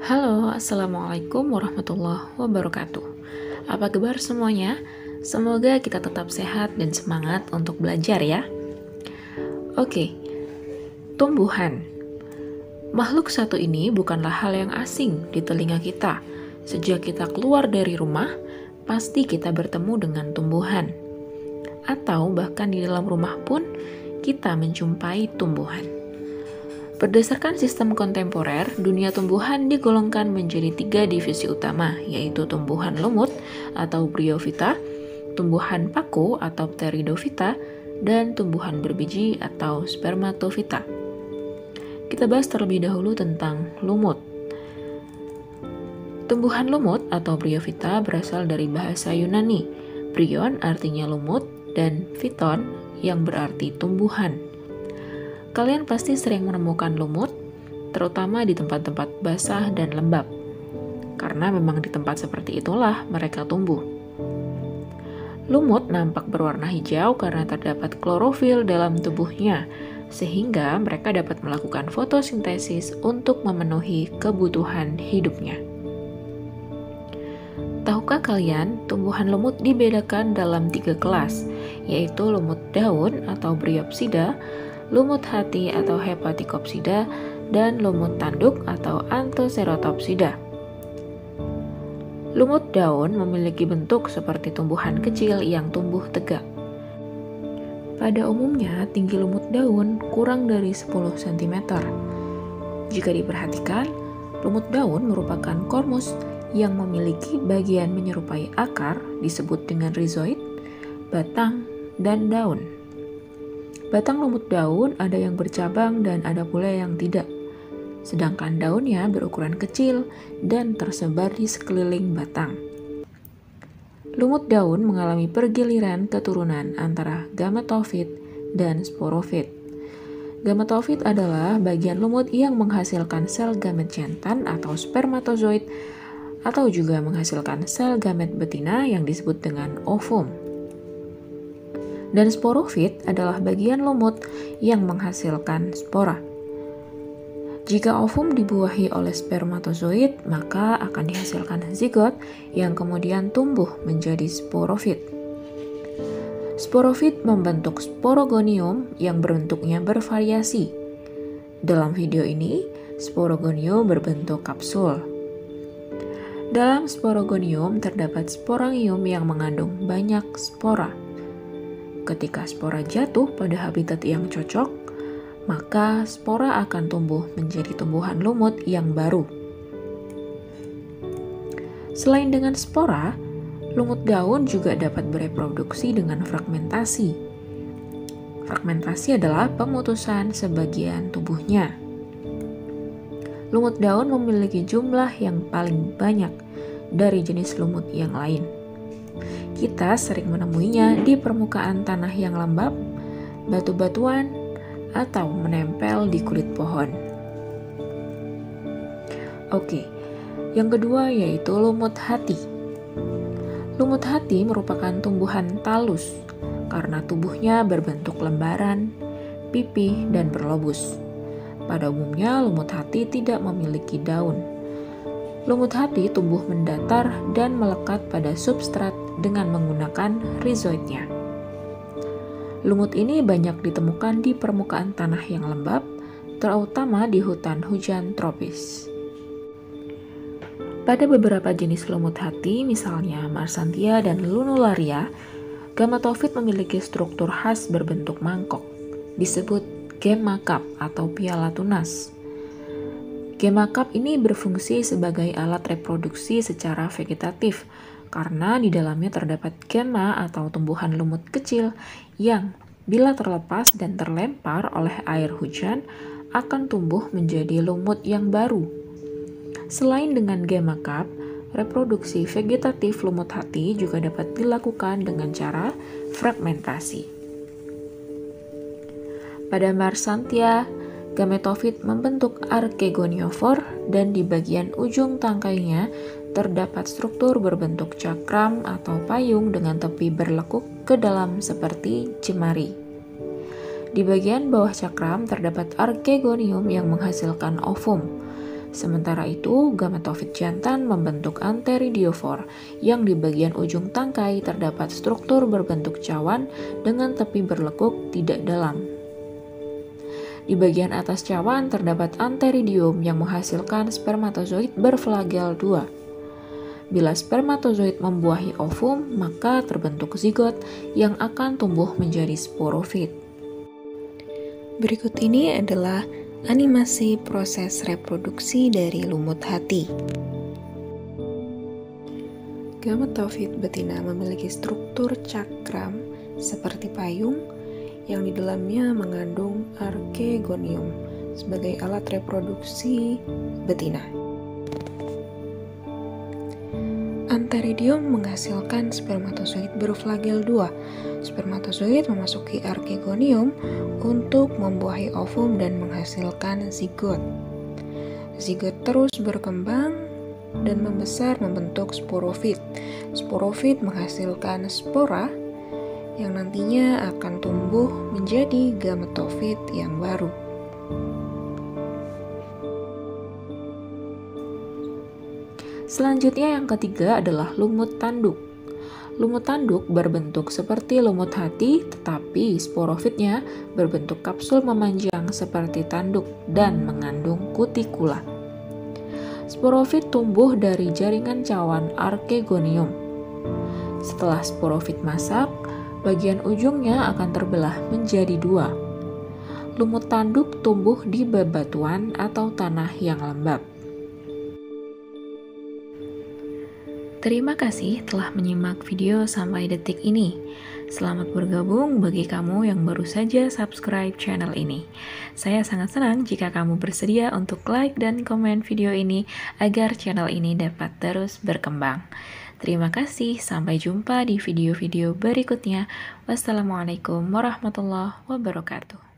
Halo, Assalamualaikum warahmatullahi wabarakatuh. Apa kabar semuanya? Semoga kita tetap sehat dan semangat untuk belajar ya. Oke, tumbuhan. Makhluk satu ini bukanlah hal yang asing di telinga kita. Sejak kita keluar dari rumah, pasti kita bertemu dengan tumbuhan. Atau bahkan di dalam rumah pun, kita menjumpai tumbuhan. Berdasarkan sistem kontemporer, dunia tumbuhan digolongkan menjadi 3 divisi utama, yaitu tumbuhan lumut atau bryophyta, tumbuhan paku atau pteridophyta, dan tumbuhan berbiji atau spermatophyta. Kita bahas terlebih dahulu tentang lumut. Tumbuhan lumut atau bryophyta berasal dari bahasa Yunani. Bryon artinya lumut dan phyton yang berarti tumbuhan. Kalian pasti sering menemukan lumut, terutama di tempat-tempat basah dan lembab. Karena memang di tempat seperti itulah mereka tumbuh. Lumut nampak berwarna hijau karena terdapat klorofil dalam tubuhnya, sehingga mereka dapat melakukan fotosintesis untuk memenuhi kebutuhan hidupnya. Tahukah kalian, tumbuhan lumut dibedakan dalam 3 kelas, yaitu lumut daun atau Bryopsida, lumut hati atau Hepaticopsida, dan lumut tanduk atau Anthocerotopsida. Lumut daun memiliki bentuk seperti tumbuhan kecil yang tumbuh tegak. Pada umumnya, tinggi lumut daun kurang dari 10 cm. Jika diperhatikan, lumut daun merupakan kormus yang memiliki bagian menyerupai akar disebut dengan rhizoid, batang, dan daun. Batang lumut daun ada yang bercabang dan ada pula yang tidak. Sedangkan daunnya berukuran kecil dan tersebar di sekeliling batang. Lumut daun mengalami pergiliran keturunan antara gametofit dan sporofit. Gametofit adalah bagian lumut yang menghasilkan sel gamet jantan atau spermatozoid atau juga menghasilkan sel gamet betina yang disebut dengan ovum. Dan sporofit adalah bagian lumut yang menghasilkan spora. Jika ovum dibuahi oleh spermatozoid, maka akan dihasilkan zigot yang kemudian tumbuh menjadi sporofit. Sporofit membentuk sporogonium yang bentuknya bervariasi. Dalam video ini, sporogonium berbentuk kapsul. Dalam sporogonium terdapat sporangium yang mengandung banyak spora. Ketika spora jatuh pada habitat yang cocok, maka spora akan tumbuh menjadi tumbuhan lumut yang baru. Selain dengan spora, lumut daun juga dapat bereproduksi dengan fragmentasi. Fragmentasi adalah pemutusan sebagian tubuhnya. Lumut daun memiliki jumlah yang paling banyak dari jenis lumut yang lain. Kita sering menemuinya di permukaan tanah yang lembab, batu-batuan, atau menempel di kulit pohon. Oke, yang kedua yaitu lumut hati. Lumut hati merupakan tumbuhan talus karena tubuhnya berbentuk lembaran, pipih, dan berlobus. Pada umumnya, lumut hati tidak memiliki daun. Lumut hati tumbuh mendatar dan melekat pada substrat dengan menggunakan rhizoidnya. Lumut ini banyak ditemukan di permukaan tanah yang lembab, terutama di hutan hujan tropis. Pada beberapa jenis lumut hati, misalnya Marsanthia dan Lunularia, gametofit memiliki struktur khas berbentuk mangkok, disebut gemma cup atau piala tunas. Gemma cup ini berfungsi sebagai alat reproduksi secara vegetatif karena di dalamnya terdapat gemma atau tumbuhan lumut kecil yang bila terlepas dan terlempar oleh air hujan akan tumbuh menjadi lumut yang baru. Selain dengan gemma cup, reproduksi vegetatif lumut hati juga dapat dilakukan dengan cara fragmentasi. Pada Marsanthia, gametofit membentuk arkegoniofor dan di bagian ujung tangkainya terdapat struktur berbentuk cakram atau payung dengan tepi berlekuk ke dalam seperti jemari. Di bagian bawah cakram terdapat arkegonium yang menghasilkan ovum. Sementara itu, gametofit jantan membentuk anteridiofor yang di bagian ujung tangkai terdapat struktur berbentuk cawan dengan tepi berlekuk tidak dalam. Di bagian atas cawan terdapat anteridium yang menghasilkan spermatozoid berflagel 2. Bila spermatozoid membuahi ovum, maka terbentuk zigot yang akan tumbuh menjadi sporofit. Berikut ini adalah animasi proses reproduksi dari lumut hati. Gametofit betina memiliki struktur cakram seperti payung yang di dalamnya mengandung archegonium sebagai alat reproduksi betina. Anteridium menghasilkan spermatozoid berflagel 2. Spermatozoid memasuki archegonium untuk membuahi ovum dan menghasilkan zigot. Zigot terus berkembang dan membesar membentuk sporofit. Sporofit menghasilkan spora yang nantinya akan tumbuh menjadi gametofit yang baru. Selanjutnya yang ketiga adalah lumut tanduk. Lumut tanduk berbentuk seperti lumut hati, tetapi sporofitnya berbentuk kapsul memanjang seperti tanduk dan mengandung kutikula. Sporofit tumbuh dari jaringan cawan archegonium. Setelah sporofit masak, bagian ujungnya akan terbelah menjadi 2. Lumut tanduk tumbuh di bebatuan atau tanah yang lembab. Terima kasih telah menyimak video sampai detik ini. Selamat bergabung bagi kamu yang baru saja subscribe channel ini. Saya sangat senang jika kamu bersedia untuk like dan komen video ini agar channel ini dapat terus berkembang. Terima kasih, sampai jumpa di video-video berikutnya. Wassalamualaikum warahmatullahi wabarakatuh.